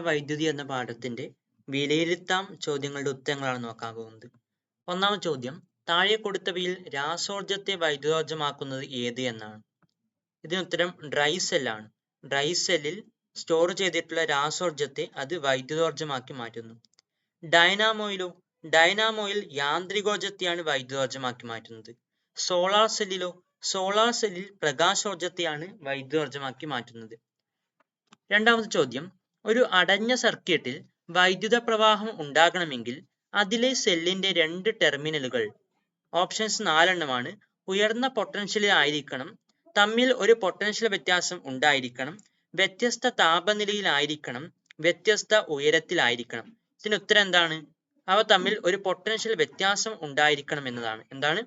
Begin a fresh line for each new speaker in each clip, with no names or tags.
വൈദ്യുതി എന്ന പാഠത്തിന്റെ വിലയിരുത്താം ചോദ്യങ്ങളുടെ ഉത്തരങ്ങളാണ് നോക്കാൻ പോകുന്നത്. ഒന്നാമത്തെ ചോദ്യം, താഴെ കൊടുത്തവയിൽ രാസോർജത്തെ വൈദ്യുതോർജ്ജമാക്കുന്നത് ഏത് എന്നാണ്. ഇതിനുത്തരം ഡ്രൈ സെല്ലാണ്. ഡ്രൈ സെല്ലിൽ സ്റ്റോർ ചെയ്തിട്ടുള്ള രാസോർജത്തെ അത് വൈദ്യുതോർജ്ജമാക്കി മാറ്റുന്നു. ഡൈനാമോയിൽ യാന്ത്രികോർജത്തെയാണ് വൈദ്യുതോർജ്ജമാക്കി മാറ്റുന്നത്. സോളാർ സെല്ലിൽ പ്രകാശോർജത്തെയാണ് വൈദ്യുതോർജ്ജമാക്കി മാറ്റുന്നത്. രണ്ടാമത്തെ ചോദ്യം, ഒരു അടഞ്ഞ സർക്യൂട്ടിൽ വൈദ്യുത പ്രവാഹം ഉണ്ടാകണമെങ്കിൽ അതിലെ സെല്ലിന്റെ രണ്ട് ടെർമിനലുകൾ, ഓപ്ഷൻസ് 4 ഉയർന്ന പൊട്ടൻഷ്യലിൽ ആയിരിക്കണം, തമ്മിൽ ഒരു പൊട്ടൻഷ്യൽ വ്യത്യാസം ഉണ്ടായിരിക്കണം, വ്യത്യസ്ത താപനിലയിലായിരിക്കണം, വ്യത്യസ്ത ഉയരത്തിലായിരിക്കണം. ഇതിന് ഉത്തരം എന്താണ്? അവ തമ്മിൽ ഒരു പൊട്ടൻഷ്യൽ വ്യത്യാസം ഉണ്ടായിരിക്കണം എന്നതാണ്. എന്താണ്?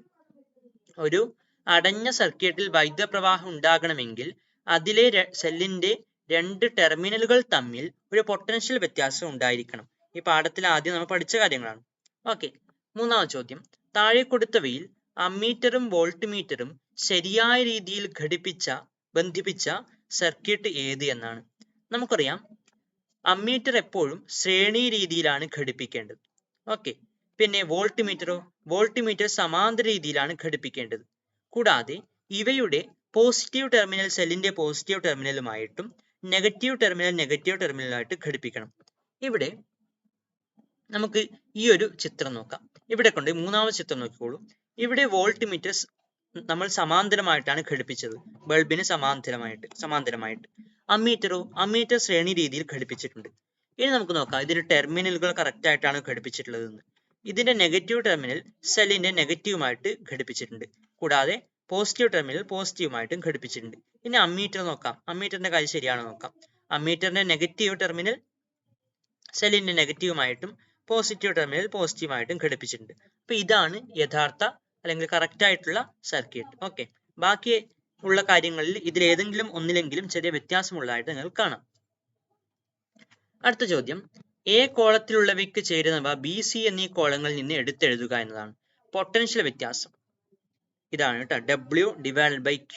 ഒരു അടഞ്ഞ സർക്യൂട്ടിൽ വൈദ്യുത പ്രവാഹം ഉണ്ടാകണമെങ്കിൽ അതിലെ സെല്ലിന്റെ രണ്ട് ടെർമിനലുകൾ തമ്മിൽ ഒരു പൊട്ടൻഷ്യൽ വ്യത്യാസം ഉണ്ടായിരിക്കണം. ഈ പാഠത്തിൽ ആദ്യം നമ്മൾ പഠിച്ച കാര്യങ്ങളാണ്. ഓക്കെ. മൂന്നാമത്തെ ചോദ്യം, താഴെ കൊടുത്തവയിൽ അമ്മീറ്ററും വോൾട്ട് മീറ്ററും ശരിയായ രീതിയിൽ ബന്ധിപ്പിച്ച സർക്യൂട്ട് ഏത് എന്നാണ്. നമുക്കറിയാം, അമ്മീറ്റർ എപ്പോഴും ശ്രേണി രീതിയിലാണ് ഘടിപ്പിക്കേണ്ടത്. ഓക്കെ. പിന്നെ വോൾട്ട് മീറ്റർ സമാന്തര രീതിയിലാണ് ഘടിപ്പിക്കേണ്ടത്. കൂടാതെ ഇവയുടെ പോസിറ്റീവ് ടെർമിനൽ സെല്ലിന്റെ പോസിറ്റീവ് ടെർമിനലുമായിട്ടും നെഗറ്റീവ് ടെർമിനലായിട്ട് ഘടിപ്പിക്കണം. ഇവിടെ നമുക്ക് ഈ ഒരു ചിത്രം നോക്കാം. ഇവിടെ കൊണ്ട് മൂന്നാമത്തെ ചിത്രം നോക്കിക്കോളൂ. ഇവിടെ വോൾട്ട് മീറ്റർ നമ്മൾ സമാന്തരമായിട്ടാണ് ഘടിപ്പിച്ചത്, ബൾബിന് സമാന്തരമായിട്ട്. അമ്മീറ്റർ ശ്രേണി രീതിയിൽ ഘടിപ്പിച്ചിട്ടുണ്ട്. ഇനി നമുക്ക് നോക്കാം ഇതിന്റെ ടെർമിനലുകൾ കറക്റ്റ് ആയിട്ടാണ് ഘടിപ്പിച്ചിട്ടുള്ളതെന്ന്. ഇതിന്റെ നെഗറ്റീവ് ടെർമിനൽ സെല്ലിന്റെ നെഗറ്റീവുമായിട്ട് ഘടിപ്പിച്ചിട്ടുണ്ട്. കൂടാതെ പോസിറ്റീവ് ടെർമിനൽ പോസിറ്റീവുമായിട്ടും ഘടിപ്പിച്ചിട്ടുണ്ട്. ഇനി അമ്മീറ്റർ നോക്കാം. അമ്മീറ്ററിന്റെ കാര്യം ശരിയാണോ നോക്കാം. അമ്മീറ്ററിന്റെ നെഗറ്റീവ് ടെർമിനൽ സെല്ലിന്റെ നെഗറ്റീവുമായിട്ടും പോസിറ്റീവ് ടെർമിനൽ പോസിറ്റീവായിട്ടും ഘടിപ്പിച്ചിട്ടുണ്ട്. അപ്പൊ ഇതാണ് യഥാർത്ഥ അല്ലെങ്കിൽ കറക്റ്റ് ആയിട്ടുള്ള സർക്യൂട്ട്. ഓക്കെ. ബാക്കി ഉള്ള കാര്യങ്ങളിൽ ഇതിലേതെങ്കിലും ഒന്നിലെങ്കിലും ചെറിയ വ്യത്യാസമുള്ളതായിട്ട് നിങ്ങൾക്ക് കാണാം. അടുത്ത ചോദ്യം, എ കോളത്തിലുള്ളവയ്ക്ക് ചേരുന്നവ ബി സി എന്നീ കോളങ്ങളിൽ നിന്ന് എടുത്തെഴുതുക എന്നതാണ്. പൊട്ടൻഷ്യൽ വ്യത്യാസം ഇതാണ് കേട്ടോ, W/Q.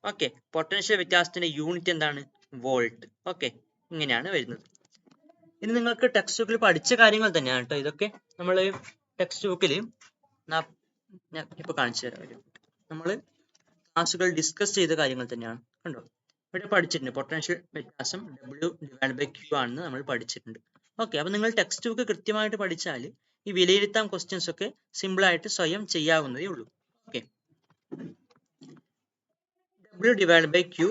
ഓക്കെ. പൊട്ടൻഷ്യൽ വ്യത്യാസത്തിന്റെ യൂണിറ്റ് എന്താണ്? വോൾട്ട്. ഓക്കെ. ഇങ്ങനെയാണ് വരുന്നത്. ഇനി നിങ്ങൾക്ക് ടെക്സ്റ്റ് ബുക്കിൽ പഠിച്ച കാര്യങ്ങൾ തന്നെയാണ് കേട്ടോ ഇതൊക്കെ. നമ്മൾ ടെക്സ്റ്റ് ബുക്കിൽ ഇപ്പൊ കാണിച്ചു തരാം. നമ്മൾ ക്ലാസ്സുകൾ ഡിസ്കസ് ചെയ്ത കാര്യങ്ങൾ തന്നെയാണ്. കണ്ടോ, ഇവിടെ പഠിച്ചിട്ടുണ്ട് പൊട്ടൻഷ്യൽ വ്യത്യാസം W/Q ആണെന്ന് നമ്മൾ പഠിച്ചിട്ടുണ്ട്. ഓക്കെ. അപ്പൊ നിങ്ങൾ ടെക്സ്റ്റ് ബുക്ക് കൃത്യമായിട്ട് പഠിച്ചാൽ ഈ വിലയിരുത്താൻ ക്വസ്റ്റ്യൻസ് ഒക്കെ സിമ്പിൾ ആയിട്ട് സ്വയം ചെയ്യാവുന്നതേ ഉള്ളൂ. ഓക്കെ. W/Q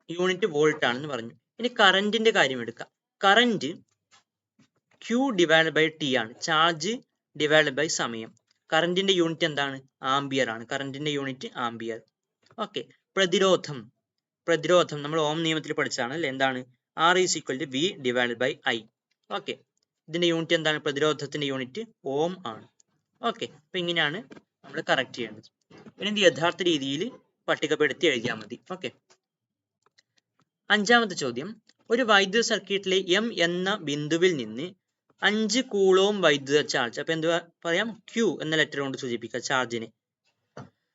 യൂണിറ്റ് വോൾട്ട് ആണെന്ന് പറഞ്ഞു. ഇനി കറന്റിന്റെ കാര്യം എടുക്കാം. കറന്റ് Q/T ആണ്. ചാർജ് / സമയം. കറന്റിന്റെ യൂണിറ്റ് എന്താണ്? ആംബിയർ ആണ്. കറന്റിന്റെ യൂണിറ്റ് ആംബിയർ. ഓക്കെ. പ്രതിരോധം നമ്മൾ ഓം നിയമത്തിൽ പഠിച്ചതാണ് അല്ലെ. എന്താണ്? R = V/I. ഓക്കെ. ഇതിന്റെ യൂണിറ്റ് എന്താണ്? പ്രതിരോധത്തിന്റെ യൂണിറ്റ് ഓം ആണ്. ഓക്കെ. അപ്പൊ ഇങ്ങനെയാണ് നമ്മൾ കറക്റ്റ് ചെയ്യേണ്ടത്. ഇനി ഇത് യഥാർത്ഥ രീതിയിൽ പട്ടികപ്പെടുത്തി എഴുതിയാൽ മതി. ഓക്കെ. അഞ്ചാമത്തെ ചോദ്യം, ഒരു വൈദ്യുത സർക്യൂട്ടിലെ M എന്ന ബിന്ദുവിൽ നിന്ന് 5 കൂളോം വൈദ്യുത ചാർജ്, അപ്പൊ എന്തുവാ പറയാം? Q എന്ന ലെറ്റർ കൊണ്ട് സൂചിപ്പിക്കുക ചാർജിനെ.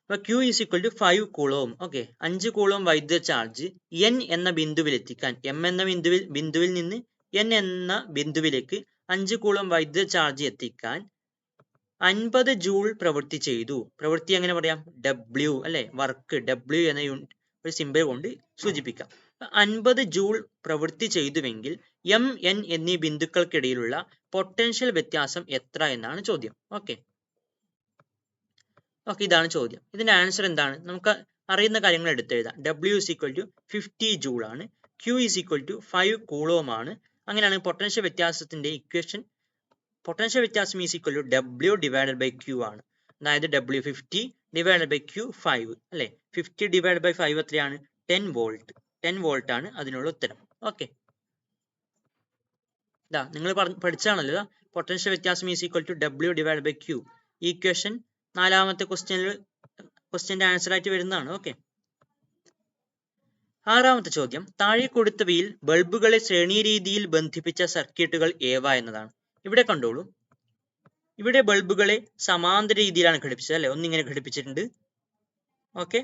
അപ്പൊ Q = 5 കൂളോം. ഓക്കെ. 5 കൂളോം വൈദ്യുത ചാർജ് N എന്ന ബിന്ദുവിൽ എത്തിക്കാൻ, M എന്ന ബിന്ദുവിൽ നിന്ന് N എന്ന ബിന്ദുവിലേക്ക് 5 കൂളോം വൈദ്യുത ചാർജ് എത്തിക്കാൻ 50 ജൂൾ പ്രവൃത്തി ചെയ്തു. പ്രവൃത്തി എങ്ങനെ പറയാം? W അല്ലെ, വർക്ക്. W എന്ന ഒരു സിംബൽ കൊണ്ട് സൂചിപ്പിക്കാം. 50 ജൂൾ പ്രവൃത്തി ചെയ്തുവെങ്കിൽ M, N എന്നീ ബിന്ദുക്കൾക്കിടയിലുള്ള പൊട്ടൻഷ്യൽ വ്യത്യാസം എത്ര എന്നാണ് ചോദ്യം. ഓക്കെ. ഇതാണ് ചോദ്യം. ഇതിന്റെ ആൻസർ എന്താണ്? നമുക്ക് അറിയുന്ന കാര്യങ്ങൾ എടുത്തെഴുതാം. W = 50 ജൂൾ ആണ്. Q = 5 കൂളോം ആണ്. അങ്ങനെയാണ് പൊട്ടൻഷ്യൽ വ്യത്യാസത്തിന്റെ ഇക്വേഷൻ. പൊട്ടൻഷ്യൽ വ്യത്യാസം W/Q ആണ്. അതായത് W 50/Q 5 അല്ലെ. 50/5 എത്രയാണ്? 10 വോൾട്ട്. 10 വോൾട്ട് ആണ് അതിനുള്ള ഉത്തരം. ഓക്കെ. നിങ്ങൾ പഠിച്ചാണല്ലോ പൊട്ടൻഷ്യൽ വ്യത്യാസം W/Q. ഈക്വേഷൻ 4ാമത്തെ ക്വസ്റ്റ്യന്റെ ആൻസർ ആയിട്ട് വരുന്നതാണ്. ഓക്കെ. 6ാമത്തെ ചോദ്യം, താഴെ കൊടുത്തവയിൽ ബൾബുകളെ ശ്രേണി രീതിയിൽ ബന്ധിപ്പിച്ച സർക്യൂട്ടുകൾ ഏവ എന്നതാണ്. ഇവിടെ കണ്ടോളൂ. ഇവിടെ ബൾബുകളെ സമാന്തര രീതിയിലാണ് ഘടിപ്പിച്ചത് അല്ലെ. ഒന്നിങ്ങനെ ഘടിപ്പിച്ചിട്ടുണ്ട്. ഓക്കെ.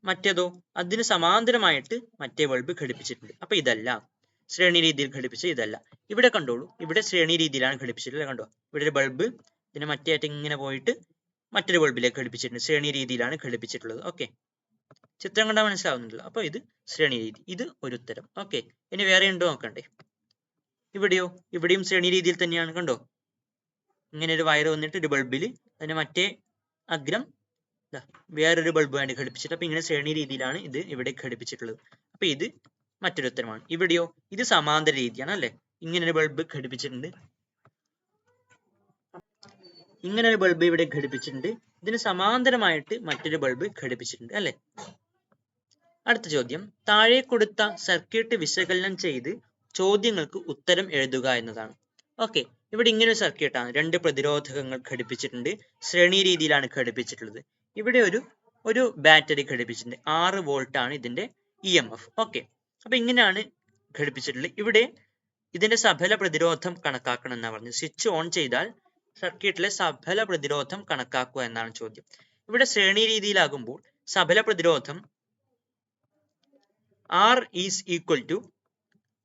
മറ്റേതോ അതിന് സമാന്തരമായിട്ട് മറ്റേ ബൾബ് ഘടിപ്പിച്ചിട്ടുണ്ട്. അപ്പൊ ഇതല്ല. ശ്രേണി രീതിയിൽ ഘടിപ്പിച്ച ഇതല്ല. ഇവിടെ കണ്ടോളൂ, ഇവിടെ ശ്രേണി രീതിയിലാണ് ഘടിപ്പിച്ചിട്ടുള്ളത്. കണ്ടോ, ഇവിടെ ഒരു ബൾബ് ഇതിന് മറ്റേ അറ്റം ഇങ്ങനെ പോയിട്ട് മറ്റൊരു ബൾബിലേക്ക് ഘടിപ്പിച്ചിട്ടുണ്ട്. ശ്രേണി രീതിയിലാണ് ഘടിപ്പിച്ചിട്ടുള്ളത്. ഓക്കെ, ചിത്രം കണ്ടാൽ മനസ്സിലാവുന്നുണ്ടല്ലോ. അപ്പൊ ഇത് ശ്രേണി രീതി, ഇത് ഒരു ഉത്തരം. ഓക്കെ, ഇനി വേറെ ഉണ്ടോ നോക്കണ്ടേ. ഇവിടെയോ, ഇവിടെയും ശ്രേണി രീതിയിൽ തന്നെയാണ്. കണ്ടോ, ഇങ്ങനെ ഒരു വയർ വന്നിട്ട് ഒരു ബൾബിൽ അതിന് മറ്റേ അഗ്രം വേറൊരു ബൾബുമായിട്ട് ഘടിപ്പിച്ചിട്ട്, അപ്പൊ ഇങ്ങനെ ശ്രേണി രീതിയിലാണ് ഇത് ഇവിടെ ഘടിപ്പിച്ചിട്ടുള്ളത്. അപ്പൊ ഇത് മറ്റൊരു ഉത്തരമാണ്. ഇവിടെയോ, ഇത് സമാന്തര രീതിയാണ് അല്ലെ. ഇങ്ങനെ ഒരു ബൾബ് ഘടിപ്പിച്ചിട്ടുണ്ട്, ഇങ്ങനെ ഒരു ബൾബ് ഇവിടെ ഘടിപ്പിച്ചിട്ടുണ്ട്, ഇതിന് സമാന്തരമായിട്ട് മറ്റൊരു ബൾബ് ഘടിപ്പിച്ചിട്ടുണ്ട് അല്ലെ. അടുത്ത ചോദ്യം, താഴെ കൊടുത്ത സർക്യൂട്ട് വിശകലനം ചെയ്ത് ചോദ്യങ്ങൾക്ക് ഉത്തരം എഴുതുക എന്നതാണ്. ഓക്കെ, ഇവിടെ ഇങ്ങനെ ഒരു സർക്യൂട്ടാണ്. രണ്ട് പ്രതിരോധകങ്ങൾ ഘടിപ്പിച്ചിട്ടുണ്ട്, ശ്രേണി രീതിയിലാണ് ഘടിപ്പിച്ചിട്ടുള്ളത്. ഇവിടെ ഒരു ബാറ്ററി ഘടിപ്പിച്ചിട്ടുണ്ട്. 6 വോൾട്ട് ആണ് ഇതിന്റെ EMF. ഓക്കെ, അപ്പൊ ഇങ്ങനെയാണ് ഘടിപ്പിച്ചിട്ടുള്ളത്. ഇവിടെ ഇതിന്റെ സഫല പ്രതിരോധം കണക്കാക്കണം എന്നാണ് പറഞ്ഞത്. സ്വിച്ച് ഓൺ ചെയ്താൽ സർക്യൂട്ടിലെ സഫല പ്രതിരോധം കണക്കാക്കുക എന്നാണ് ചോദ്യം. ഇവിടെ ശ്രേണി രീതിയിലാകുമ്പോൾ സഫല പ്രതിരോധം R is equal to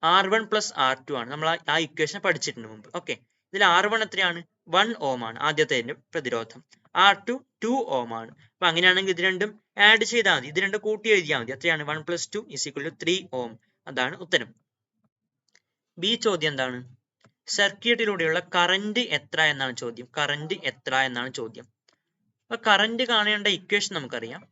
R1 plus R2 ആണ്. നമ്മൾ ആ ഇക്വേഷൻ പഠിച്ചിട്ടുണ്ട് മുമ്പ്. ഓക്കെ, ഇതിൽ R1 എത്രയാണ്? 1 ഓം ആണ് ആദ്യത്തെ പ്രതിരോധം. R2 2 ഓം ആണ്. അപ്പൊ അങ്ങനെയാണെങ്കിൽ ഇത് രണ്ടും ആഡ് ചെയ്താൽ മതി, ഇത് രണ്ടും കൂട്ടി എഴുതിയാൽ മതി. എത്രയാണ്? 1 plus 2 is equal to 3 ഓം. അതാണ് ഉത്തരം. ബി ചോദ്യം എന്താണ്? സർക്യൂട്ടിലൂടെയുള്ള കറന്റ് എത്ര എന്നാണ് ചോദ്യം. കറന്റ് എത്ര എന്നാണ് ചോദ്യം. അപ്പൊ കറന്റ് കാണേണ്ട ഇക്വേഷൻ നമുക്കറിയാം.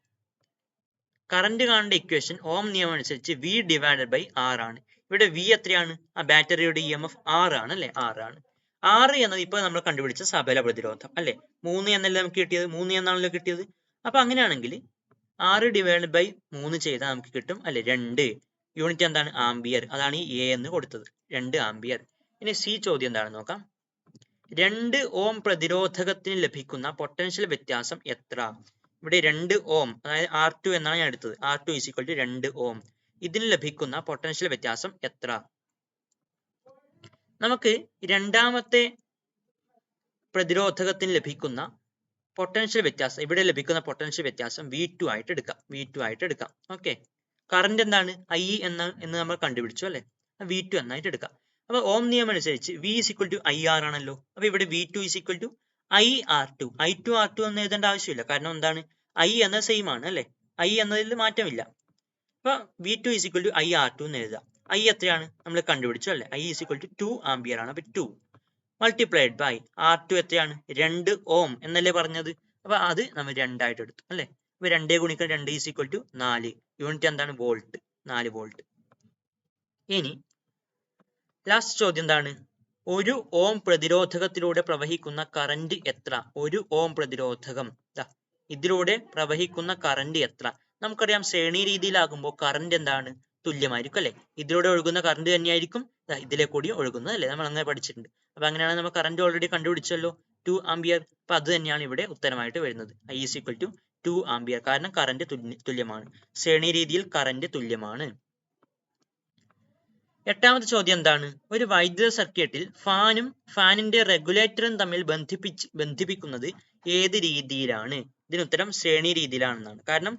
കറന്റ് കാണേണ്ട ഇക്വേഷൻ ഓം നിയമം അനുസരിച്ച് V ഡിവൈഡഡ് ബൈ R ആണ്. ഇവിടെ V എത്രയാണ്? ആ ബാറ്ററിയുടെ EMF 6 ആണ് അല്ലെ, 6 ആണ്. 6 എന്നത് ഇപ്പൊ നമ്മൾ കണ്ടുപിടിച്ച സഫല പ്രതിരോധം അല്ലെ. 3 എന്നല്ലേ നമുക്ക് കിട്ടിയത്, 3 എന്നാണല്ലോ കിട്ടിയത്. അപ്പൊ അങ്ങനെയാണെങ്കിൽ 6 ഡിവൈഡഡ് ബൈ 3 ചെയ്താൽ നമുക്ക് കിട്ടും അല്ലെ 2. യൂണിറ്റ് എന്താണ്? ആംബിയർ. അതാണ് ഈ A എന്ന് കൊടുത്തത്, 2 ആംബിയർ. ഇനി സി ചോദ്യം എന്താണെന്ന് നോക്കാം. 2 ഓം പ്രതിരോധകത്തിന് ലഭിക്കുന്ന പൊട്ടൻഷ്യൽ വ്യത്യാസം എത്ര? ഇവിടെ 2 ഓം, അതായത് R2 എന്നാണ് ഞാൻ എടുത്തത്. R2 is equal to 2 ഓം. ഇതിന് ലഭിക്കുന്ന പൊട്ടൻഷ്യൽ വ്യത്യാസം എത്ര? നമുക്ക് രണ്ടാമത്തെ പ്രതിരോധകത്തിന് ലഭിക്കുന്ന പൊട്ടൻഷ്യൽ വ്യത്യാസം, ഇവിടെ ലഭിക്കുന്ന പൊട്ടൻഷ്യൽ വ്യത്യാസം V2 ആയിട്ട് എടുക്കാം. V2 ആയിട്ട് എടുക്കാം. ഓക്കെ, കറന്റ് എന്താണ്? I എന്ന് നമ്മൾ കണ്ടുപിടിച്ചു അല്ലെ. V2 എന്നായിട്ട് എടുക്കാം. അപ്പൊ ഓം നിയമം അനുസരിച്ച് V is equal to IR ആണല്ലോ. അപ്പൊ ഇവിടെ V2 is equal to IR2. I2 R2 എന്ന് എഴുതേണ്ട ആവശ്യമില്ല, കാരണം എന്താണ്? I എന്ന സെയിം ആണ് അല്ലെ, I എന്നതിൽ മാറ്റമില്ല. അപ്പൊ V2 is equal to IR2 എന്ന് എഴുതാം. I എത്രയാണ്? നമ്മൾ കണ്ടുപിടിച്ചു അല്ലെ. I is equal to 2 ampere ആണ്. അപ്പൊ 2 മൾട്ടിപ്ലൈഡ് ബൈ R2 എത്രയാണ്? 2 ഓം എന്നല്ലേ പറഞ്ഞത്. അപ്പൊ അത് നമ്മൾ 2 ആയിട്ട് എടുത്തു അല്ലെ. അപ്പൊ 2 ഗുണിക്കണം 2 is equal to 4. യൂണിറ്റ് എന്താണ്? വോൾട്ട്. 4 വോൾട്ട്. ഇനി ലാസ്റ്റ് ചോദ്യം എന്താണ്? 1 ഓം പ്രതിരോധകത്തിലൂടെ പ്രവഹിക്കുന്ന കറന്റ് എത്ര? 1 ഓം പ്രതിരോധകം ഇതിലൂടെ പ്രവഹിക്കുന്ന കറന്റ് എത്ര? നമുക്കറിയാം ശ്രേണി രീതിയിലാകുമ്പോൾ കറന്റ് എന്താണ്? തുല്യമായിരിക്കും അല്ലെ. ഇതിലൂടെ ഒഴുകുന്ന കറന്റ് തന്നെയായിരിക്കും ഇതിലെ കൂടി ഒഴുകുന്നത് അല്ലെ, നമ്മൾ അങ്ങനെ പഠിച്ചിട്ടുണ്ട്. അപ്പൊ അങ്ങനെയാണെങ്കിൽ നമ്മൾ കറന്റ് ഓൾറെഡി കണ്ടുപിടിച്ചല്ലോ, 2 ആംബിയർ. അപ്പൊ അത് തന്നെയാണ് ഇവിടെ ഉത്തരമായിട്ട് വരുന്നത്. I is equal to 2 ampere, കാരണം കറന്റ് തുല്യമാണ്. ശ്രേണി രീതിയിൽ കറന്റ് തുല്യമാണ്. എട്ടാമത്തെ ചോദ്യം എന്താണ്? ഒരു വൈദ്യുത സർക്യൂട്ടിൽ ഫാനും ഫാനിന്റെ റെഗുലേറ്ററും തമ്മിൽ ബന്ധിപ്പിക്കുന്നത് ഏത് രീതിയിലാണ്? ഇതിന് ഉത്തരം ശ്രേണി രീതിയിലാണെന്നാണ്. കാരണം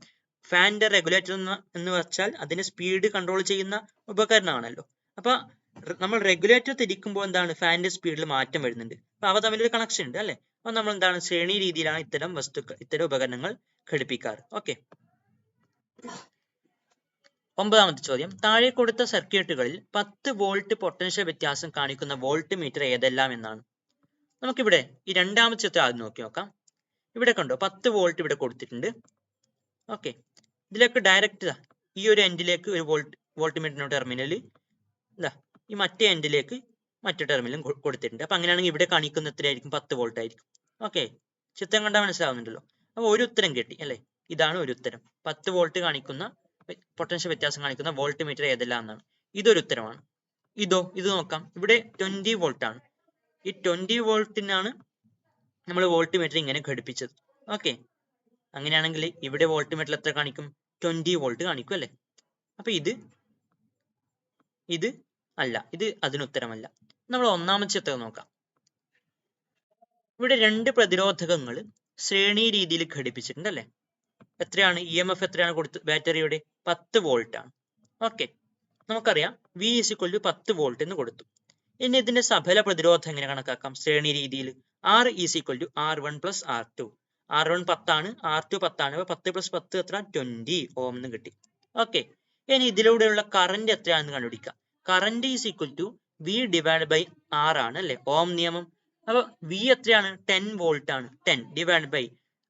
ഫാനിന്റെ റെഗുലേറ്റർ എന്ന് വെച്ചാൽ അതിന്റെ സ്പീഡ് കൺട്രോൾ ചെയ്യുന്ന ഉപകരണമാണല്ലോ. അപ്പൊ നമ്മൾ റെഗുലേറ്റർ തിരിക്കുമ്പോൾ എന്താണ്? ഫാനിന്റെ സ്പീഡിൽ മാറ്റം വരുന്നുണ്ട്. അപ്പൊ അവ തമ്മിലൊരു കണക്ഷൻ ഉണ്ട് അല്ലെ. അപ്പൊ നമ്മൾ എന്താണ്? ശ്രേണി രീതിയിലാണ് ഇത്തരം ഉപകരണങ്ങൾ ഘടിപ്പിക്കാറ്. ഓക്കെ, 9ാമത്തെ ചോദ്യം, താഴെ കൊടുത്ത സർക്യൂട്ടുകളിൽ 10 വോൾട്ട് പൊട്ടൻഷ്യൽ വ്യത്യാസം കാണിക്കുന്ന വോൾട്ട് മീറ്റർ ഏതെല്ലാം എന്നാണ്. നമുക്കിവിടെ ഈ രണ്ടാമത്തെ ചിത്രം ആദ്യം നോക്കാം. ഇവിടെ കണ്ടോ 10 വോൾട്ട് ഇവിടെ കൊടുത്തിട്ടുണ്ട്. ഓക്കെ, ഇതിലേക്ക് ഡയറക്റ്റ് ഈ ഒരു എൻഡിലേക്ക് ഒരു വോൾട്ട് മീറ്ററിന്റെ ടെർമിനൽ ഈ മറ്റേ എൻഡിലേക്ക് മറ്റു ടെർമിനലും കൊടുത്തിട്ടുണ്ട്. അപ്പൊ അങ്ങനെയാണെങ്കിൽ ഇവിടെ കാണിക്കുന്ന എത്രയായിരിക്കും? 10 വോൾട്ട് ആയിരിക്കും. ഓക്കെ, ചിത്രം കണ്ടാൽ മനസ്സിലാവുന്നുണ്ടല്ലോ. അപ്പൊ ഒരു ഉത്തരം കിട്ടി അല്ലെ. ഇതാണ് ഒരു ഉത്തരം. 10 വോൾട്ട് കാണിക്കുന്ന പൊട്ടൻഷ്യൽ വ്യത്യാസം കാണിക്കുന്ന വോൾട്ട് മീറ്റർ ഏതെല്ലാം എന്നാണ്. ഇതൊരു ഉത്തരമാണ്. ഇത് നോക്കാം. ഇവിടെ 20 വോൾട്ട് ആണ്. ഈ 20 വോൾട്ടിനാണ് നമ്മൾ വോൾട്ട് മീറ്റർ ഇങ്ങനെ ഘടിപ്പിച്ചത്. ഓക്കെ, അങ്ങനെയാണെങ്കിൽ ഇവിടെ വോൾട്ട് മീറ്റർ എത്ര കാണിക്കും? 20 വോൾട്ട് കാണിക്കും അല്ലെ. അപ്പൊ ഇത് അല്ല, ഇത് അതിന് ഉത്തരമല്ല. നമ്മൾ ഒന്നാമത്തെ ചിത്രം നോക്കാം. ഇവിടെ 2 പ്രതിരോധകങ്ങൾ ശ്രേണി രീതിയിൽ ഘടിപ്പിച്ചിട്ടുണ്ട് അല്ലെ. എത്രയാണ് EMF എത്രയാണ് കൊടുത്തത്? ബാറ്ററിയുടെ 10 വോൾട്ട് ആണ്. ഓക്കെ, നമുക്കറിയാം V is equal to 10 volt എന്ന് കൊടുത്തു. ഇനി ഇതിന്റെ സഫല പ്രതിരോധം എങ്ങനെ കണക്കാക്കാം? ശ്രേണി രീതിയിൽ R is equal to R1 plus R2. R1 10 ആണ്, R2 10 ആണ്. അപ്പൊ 10 plus 10 എത്ര? 20 ഓം എന്ന് കിട്ടി. ഓക്കെ, ഇനി ഇതിലൂടെയുള്ള കറന്റ് എത്രയാണെന്ന് കണ്ടുപിടിക്കാം. Current is equal to V divide by R ആണ് അല്ലെ, ഓം നിയമം. അപ്പൊ V എത്രയാണ്? 10 വോൾട്ട് ആണ്. 10 ഡിവൈഡ് ബൈ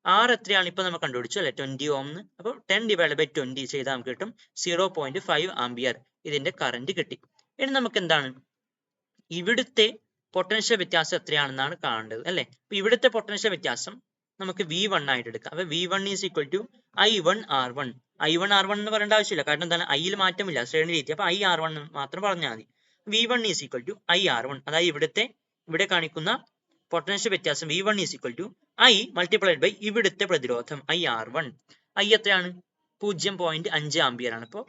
R എത്രയാണ്? ഇപ്പൊ നമ്മൾ കണ്ടുപിടിച്ചു അല്ലെ, 20 ഓം. അപ്പൊ 10 ഡിവൈഡ് ബൈ 20 ചെയ്താൽ നമുക്ക് കിട്ടും 0.5 ആംപിയർ. ഇതിന്റെ കറന്റ് കിട്ടി. ഇനി നമുക്ക് എന്താണ് ഇവിടുത്തെ പൊട്ടൻഷ്യൽ വ്യത്യാസം എത്രയാണെന്നാണ് കാണേണ്ടത് അല്ലെ. അപ്പൊ ഇവിടുത്തെ പൊട്ടൻഷ്യൽ വ്യത്യാസം നമുക്ക് V1 ആയിട്ട് എടുക്കാം. അപ്പൊ V1 is equal to I1 R1. I1 R1 എന്ന് പറയേണ്ട ആവശ്യമില്ല, കാരണം എന്താണ്, ഐയിൽ മാറ്റമില്ല, ശ്രേണി രീതി. അപ്പൊ I R1 മാത്രം പറഞ്ഞാൽ മതി. V1 is equal to I R1. അതായത് ഇവിടെ കാണിക്കുന്ന പൊട്ടൻഷ്യൽ വ്യത്യാസം V1 is equal to I multiplied by ഇവിടുത്തെ പ്രതിരോധം I R1. I എത്രയാണ്? 0.5 ആംപിയർ ആണ്. അപ്പോൾ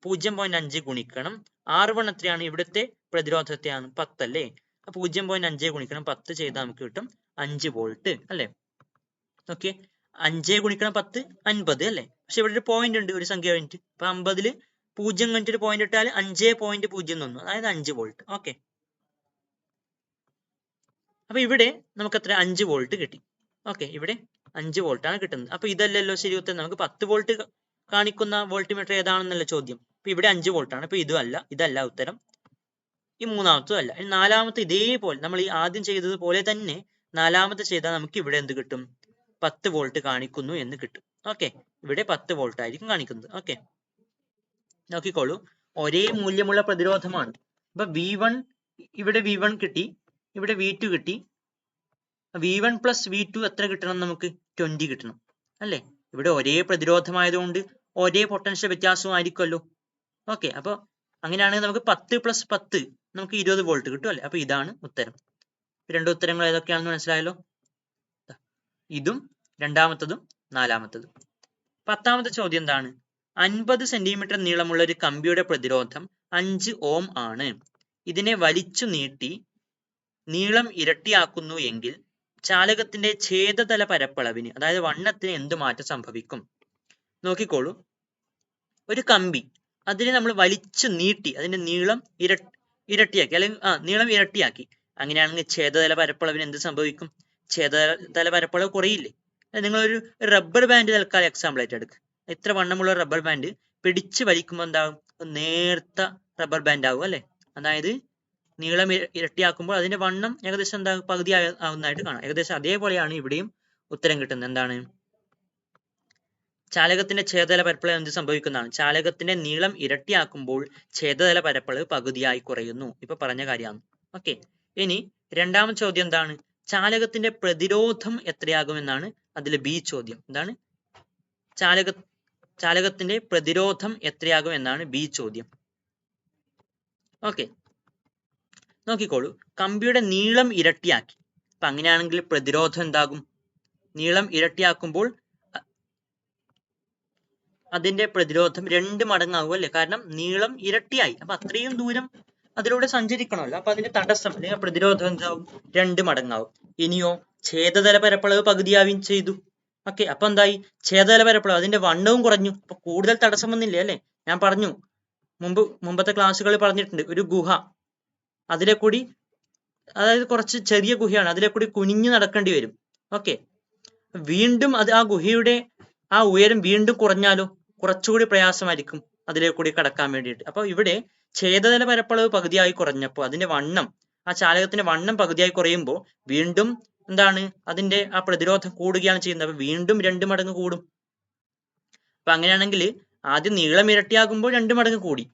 0.5 ഗുണിക്കണം R1 എത്രയാണ്? ഇവിടുത്തെ പ്രതിരോധത്തെയാണ് 10 അല്ലേ. 0.5 ഗുണിക്കണം 10 ചെയ്താൽ നമുക്ക് കിട്ടും 5 വോൾട്ട് അല്ലെ. ഓക്കെ, 5 ഗുണിക്കണം 10 50 അല്ലെ. പക്ഷെ ഇവിടെ ഒരു പോയിന്റ് ഉണ്ട്, ഒരു സംഖ്യ കഴിഞ്ഞിട്ട്. അപ്പൊ 50 0 കഴിഞ്ഞിട്ട് പോയിന്റ് ഇട്ടാൽ 5.01, അതായത് 5 വോൾട്ട്. ഓക്കെ, അപ്പൊ ഇവിടെ നമുക്ക് എത്ര? 5 വോൾട്ട് കിട്ടി. ഓക്കെ, ഇവിടെ 5 വോൾട്ട് ആണ് കിട്ടുന്നത്. അപ്പൊ ഇതല്ലല്ലോ ശരി ഉത്തരം. നമുക്ക് 10 വോൾട്ട് കാണിക്കുന്ന വോൾട്ട്മീറ്റർ ഏതാണെന്നല്ല ചോദ്യം. അപ്പൊ ഇവിടെ 5 വോൾട്ട് ആണ്. അപ്പൊ ഇതല്ല ഉത്തരം. ഈ മൂന്നാമത്തും അല്ല. ഇനി നാലാമത്തെ ഇതേപോലെ നമ്മൾ ഈ ആദ്യം ചെയ്തതുപോലെ തന്നെ നാലാമത്തെ ചെയ്താൽ നമുക്ക് ഇവിടെ എന്ത് കിട്ടും? 10 വോൾട്ട് കാണിക്കുന്നു എന്ന് കിട്ടും. ഓക്കെ, ഇവിടെ 10 വോൾട്ട് ആയിരിക്കും കാണിക്കുന്നത്. ഓക്കെ, നോക്കിക്കോളൂ, ഒരേ മൂല്യമുള്ള പ്രതിരോധമാണ്. അപ്പൊ V1 ഇവിടെ V1 കിട്ടി, ഇവിടെ V2 കിട്ടി. V1 പ്ലസ് V2 എത്ര കിട്ടണം? നമുക്ക് 20 കിട്ടണം അല്ലെ. ഇവിടെ ഒരേ പ്രതിരോധമായതുകൊണ്ട് ഒരേ പൊട്ടൻഷ്യൽ വ്യത്യാസവും ആയിരിക്കുമല്ലോ. ഓക്കെ, അപ്പൊ അങ്ങനെയാണെങ്കിൽ നമുക്ക് 10 പ്ലസ് 10 നമുക്ക് 20 വോൾട്ട് കിട്ടും അല്ലെ. അപ്പൊ ഇതാണ് ഉത്തരം. രണ്ട് ഉത്തരങ്ങൾ ഏതൊക്കെയാണെന്ന് മനസ്സിലായല്ലോ. ഇതും രണ്ടാമത്തതും നാലാമത്തതും. 10ാമത്തെ ചോദ്യം എന്താണ്? 50 സെന്റിമീറ്റർ നീളമുള്ള ഒരു കമ്പിയുടെ പ്രതിരോധം 5 ഓം ആണ്. ഇതിനെ വലിച്ചു നീട്ടി നീളം ഇരട്ടിയാക്കുന്നു എങ്കിൽ ചാലകത്തിന്റെ ഛേദതല പരപ്പളവിന്, അതായത് വണ്ണത്തിന് എന്ത് മാറ്റം സംഭവിക്കും? നോക്കിക്കോളൂ, ഒരു കമ്പി, അതിനെ നമ്മൾ വലിച്ചു നീട്ടി അതിന്റെ നീളം ഇരട്ടിയാക്കി, അല്ലെങ്കിൽ നീളം ഇരട്ടിയാക്കി. അങ്ങനെയാണെങ്കിൽ ഛേദതല പരപ്പളവിന് എന്ത് സംഭവിക്കും? ഛേദതല പരപ്പളവ് കുറയില്ലേ? നിങ്ങളൊരു റബ്ബർ ബാൻഡ് തൽക്കാലം എക്സാമ്പിൾ ആയിട്ട് എടുക്കുക. ഇത്ര വണ്ണമുള്ള റബ്ബർ ബാൻഡ് പിടിച്ച് വലിക്കുമ്പോൾ എന്താകും? നേർത്ത റബ്ബർ ബാൻഡ് ആകും അല്ലെ. അതായത് നീളം ഇരട്ടിയാക്കുമ്പോൾ അതിന്റെ വണ്ണം ഏകദേശം എന്താകും? പകുതി ആവുന്നതായിട്ട് കാണാം. ഏകദേശം അതേപോലെയാണ് ഇവിടെയും ഉത്തരം കിട്ടുന്നത്. എന്താണ്? ചാലകത്തിന്റെ ഛേദതല പരപ്പളവ് എന്ത് സംഭവിക്കുന്നതാണ്? ചാലകത്തിന്റെ നീളം ഇരട്ടിയാക്കുമ്പോൾ ഛേദതല പരപ്പളവ് പകുതിയായി കുറയുന്നു. ഇപ്പൊ പറഞ്ഞ കാര്യമാണ്. ഓക്കെ, ഇനി രണ്ടാമത്തെ ചോദ്യം എന്താണ്? ചാലകത്തിന്റെ പ്രതിരോധം എത്രയാകുമെന്നാണ് അതിലെ ബി ചോദ്യം. എന്താണ്? ചാലകത്തിന്റെ പ്രതിരോധം എത്രയാകും എന്നാണ് ബി ചോദ്യം. ഓക്കെ, നോക്കിക്കോളൂ, കമ്പിയുടെ നീളം ഇരട്ടിയാക്കി. അപ്പൊ അങ്ങനെയാണെങ്കിൽ പ്രതിരോധം എന്താകും? നീളം ഇരട്ടിയാക്കുമ്പോൾ അതിന്റെ പ്രതിരോധം 2 മടങ്ങാകും അല്ലെ. കാരണം നീളം ഇരട്ടിയായി. അപ്പൊ അത്രയും ദൂരം അതിലൂടെ സഞ്ചരിക്കണമല്ലോ. അപ്പൊ അതിന്റെ തടസ്സം അല്ലെങ്കിൽ പ്രതിരോധം എന്താവും? 2 മടങ്ങാവും. ഇനിയോ ഛേദതല പരപ്പളവ് പകുതിയാവുകയും ചെയ്തു. ഓക്കെ, അപ്പൊ എന്തായി? ഛേദതല പരപ്പളവ് അതിന്റെ വണ്ണവും കുറഞ്ഞു. അപ്പൊ കൂടുതൽ തടസ്സം വന്നില്ലേ അല്ലെ. ഞാൻ പറഞ്ഞു, മുമ്പത്തെ ക്ലാസ്സുകളിൽ പറഞ്ഞിട്ടുണ്ട്, ഒരു ഗുഹ, അതിലെ കൂടി, അതായത് കുറച്ച് ചെറിയ ഗുഹയാണ്, അതിലെ കൂടി കുനിഞ്ഞു നടക്കേണ്ടി വരും. ഓക്കെ, വീണ്ടും ആ ഗുഹയുടെ ആ ഉയരം വീണ്ടും കുറഞ്ഞാലോ? കുറച്ചുകൂടി പ്രയാസമായിരിക്കും അതിലെ കൂടി കടക്കാൻ വേണ്ടിയിട്ട്. അപ്പൊ ഇവിടെ ഛേദതല പരപ്പളവ് പകുതിയായി കുറഞ്ഞപ്പോൾ അതിന്റെ വണ്ണം, ആ ചാലകത്തിന്റെ വണ്ണം പകുതിയായി കുറയുമ്പോൾ വീണ്ടും എന്താണ്? അതിന്റെ ആ പ്രതിരോധം കൂടുകയാണ് ചെയ്യുന്നത്. അപ്പൊ വീണ്ടും 2 മടങ്ങ് കൂടും. അപ്പൊ അങ്ങനെയാണെങ്കിൽ ആദ്യം നീളം ഇരട്ടിയാകുമ്പോൾ 2 മടങ്ങ് കൂടി,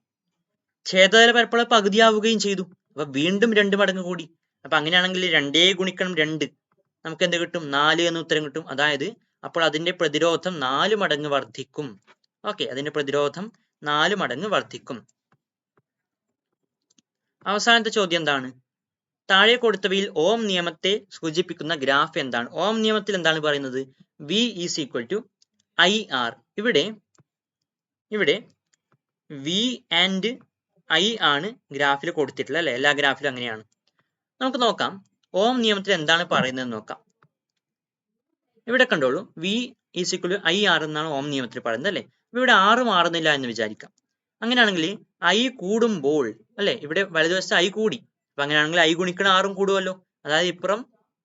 ഛേദതല പരപ്പളവ് പകുതിയാവുകയും ചെയ്തു. അപ്പൊ വീണ്ടും 2 മടങ്ങ് കൂടി. അപ്പൊ അങ്ങനെയാണെങ്കിൽ 2 ഗുണിക്കണം 2 നമുക്ക് എന്ത് കിട്ടും? 4 എന്ന് ഉത്തരം കിട്ടും. അതായത് അപ്പോൾ അതിന്റെ പ്രതിരോധം 4 മടങ്ങ് വർദ്ധിക്കും. ഓക്കെ, അതിന്റെ പ്രതിരോധം 4 മടങ്ങ് വർദ്ധിക്കും. അവസാനത്തെ ചോദ്യം എന്താണ്? താഴെ കൊടുത്തവയിൽ ഓം നിയമത്തെ സൂചിപ്പിക്കുന്ന ഗ്രാഫ് എന്താണ്? ഓം നിയമത്തിൽ എന്താണ് പറയുന്നത്? V is equal to IR. ഇവിടെ V ആൻഡ് I ആണ് ഗ്രാഫിൽ കൊടുത്തിട്ടുള്ളത് അല്ലെ. എല്ലാ ഗ്രാഫിലും അങ്ങനെയാണ്. നമുക്ക് നോക്കാം ഓം നിയമത്തിൽ എന്താണ് പറയുന്നത് നോക്കാം. ഇവിടെ കണ്ടോളൂ, V is equal to IR എന്നാണ് ഓം നിയമത്തിൽ പറയുന്നത് അല്ലെ. ഇവിടെ R മാറുന്നില്ല എന്ന് വിചാരിക്കാം. അങ്ങനെയാണെങ്കിൽ ഐ കൂടുമ്പോൾ അല്ലെ, ഇവിടെ വലതുവശത്ത് ഐ കൂടി, അപ്പൊ അങ്ങനെയാണെങ്കിൽ ഐ ഗുണിക്കണം ആറും കൂടുമല്ലോ. അതായത് ഇപ്പുറം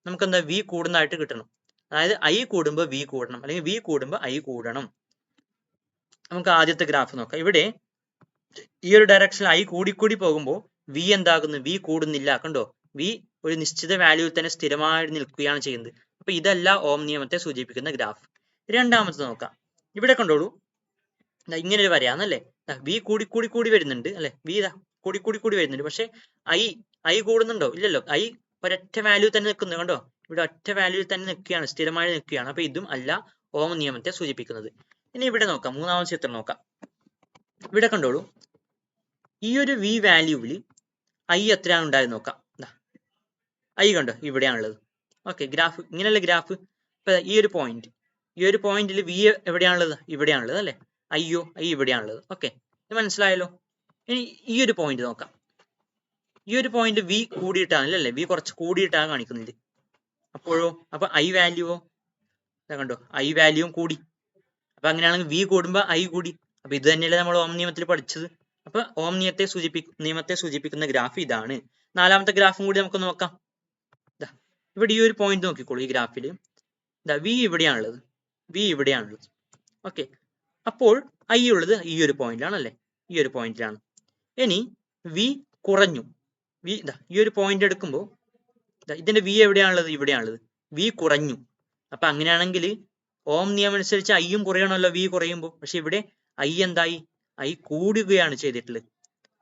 നമുക്ക് എന്താ വി കൂടുന്നതായിട്ട് കിട്ടണം. അതായത് ഐ കൂടുമ്പോൾ വി കൂടണം, അല്ലെങ്കിൽ വി കൂടുമ്പോൾ ഐ കൂടണം. നമുക്ക് ആദ്യത്തെ ഗ്രാഫ് നോക്കാം. ഇവിടെ ഈ ഒരു ഡയറക്ഷനിൽ ഐ കൂടിക്കൂടി പോകുമ്പോൾ വി എന്താകുന്നു, വി കൂടുന്നില്ല. കണ്ടോ, വി ഒരു നിശ്ചിത വാല്യൂവിൽ തന്നെ സ്ഥിരമായി നിൽക്കുകയാണ് ചെയ്യുന്നത്. അപ്പൊ ഇതല്ല ഓം നിയമത്തെ സൂചിപ്പിക്കുന്ന ഗ്രാഫ്. രണ്ടാമത്തെ നോക്കാം. ഇവിടെ കണ്ടോളൂ, ഇങ്ങനെ ഒരു വരയാന്നല്ലേ, വി കൂടി വരുന്നുണ്ട് അല്ലെ, വി കൂടി വരുന്നുണ്ട്. പക്ഷെ ഐ കൂടുന്നുണ്ടോ, ഇല്ലല്ലോ. ഐ ഒരൊറ്റ വാല്യൂ തന്നെ നിൽക്കുന്നു. കണ്ടോ, ഇവിടെ ഒറ്റ വാല്യൂ തന്നെ നിൽക്കുകയാണ്, സ്ഥിരമായി നിൽക്കുകയാണ്. അപ്പൊ ഇതും അല്ല ഓം നിയമത്തെ സൂചിപ്പിക്കുന്നത്. ഇനി ഇവിടെ നോക്കാം, മൂന്നാമത്തെ ചിത്രം നോക്കാം. ഇവിടെ കണ്ടോളൂ, ഈ ഒരു വി വാല്യൂവിൽ ഐ എത്രയാണ് ഉണ്ടായത് നോക്കാം. ഐ കണ്ടോ, ഇവിടെയാണുള്ളത്. ഓക്കെ, ഗ്രാഫ് ഇങ്ങനെയല്ല ഗ്രാഫ്. ഇപ്പൊ ഈ ഒരു പോയിന്റിൽ വി എവിടെയാണുള്ളത്, ഇവിടെയാണുള്ളത് അല്ലെ. ഐ ഇവിടെയാണുള്ളത്. ഓക്കെ, ഇത് മനസ്സിലായല്ലോ. ഇനി ഈ ഒരു പോയിന്റ് നോക്കാം. ഈ ഒരു പോയിന്റ് വി കൂടിയിട്ടാണ് അല്ലേ, വി കുറച്ച് കൂടിയിട്ടാണ് കാണിക്കുന്നത്. അപ്പൊ ഐ വാല്യൂവോ, കണ്ടോ, ഐ വാല്യൂവും കൂടി. അപ്പൊ അങ്ങനെയാണെങ്കിൽ വി കൂടുമ്പോ ഐ കൂടി. അപ്പൊ ഇത് തന്നെയല്ലേ നമ്മൾ ഓം നിയമത്തിൽ പഠിച്ചത്. അപ്പൊ ഓം നിയമത്തെ സൂചിപ്പിക്കുന്ന ഗ്രാഫ് ഇതാണ്. നാലാമത്തെ ഗ്രാഫും കൂടി നമുക്ക് നോക്കാം. ഇവിടെ ഈ ഒരു പോയിന്റ് നോക്കിക്കോളൂ. ഈ ഗ്രാഫിൽ വി ഇവിടെയാണുള്ളത്. ഓക്കെ, അപ്പോൾ ഐ ഉള്ളത് ഈ ഒരു പോയിന്റിലാണ് അല്ലെ, ഈ ഒരു പോയിന്റിലാണ്. ഇനി വി കുറഞ്ഞു. ഈ ഒരു പോയിന്റ് എടുക്കുമ്പോൾ ഇതിന്റെ വി എവിടെയാണുള്ളത്, ഇവിടെയാണുള്ളത്. വി കുറഞ്ഞു. അപ്പൊ അങ്ങനെയാണെങ്കിൽ ഓം നിയമം അനുസരിച്ച് ഐയും കുറയണമല്ലോ, വി കുറയുമ്പോൾ. പക്ഷെ ഇവിടെ ഐ എന്തായി, ഐ കൂടുകയാണ് ചെയ്തിട്ടുള്ളത്.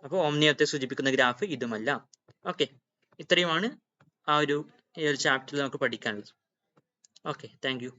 അപ്പൊ ഓം നിയമത്തെ സൂചിപ്പിക്കുന്ന ഗ്രാഫ് ഇതുമല്ല. ഓക്കെ, ഇത്രയുമാണ് ഈ ഒരു ചാപ്റ്ററിൽ നമുക്ക് പഠിക്കാനുള്ളത്. Okay, thank you.